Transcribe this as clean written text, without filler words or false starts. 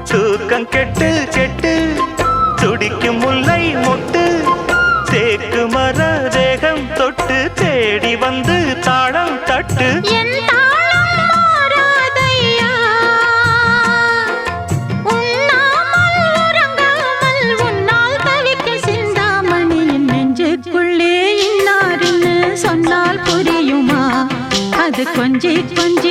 தூக்கம் கெட்டு கெட்டு துடிக்கும் முல்லை மொட்டு தேக்கு மர தேகம் தொட்டு தேடி வந்து தாளம் தட்டு சொன்னால் புரியுமா அது கொஞ்சி கொஞ்சி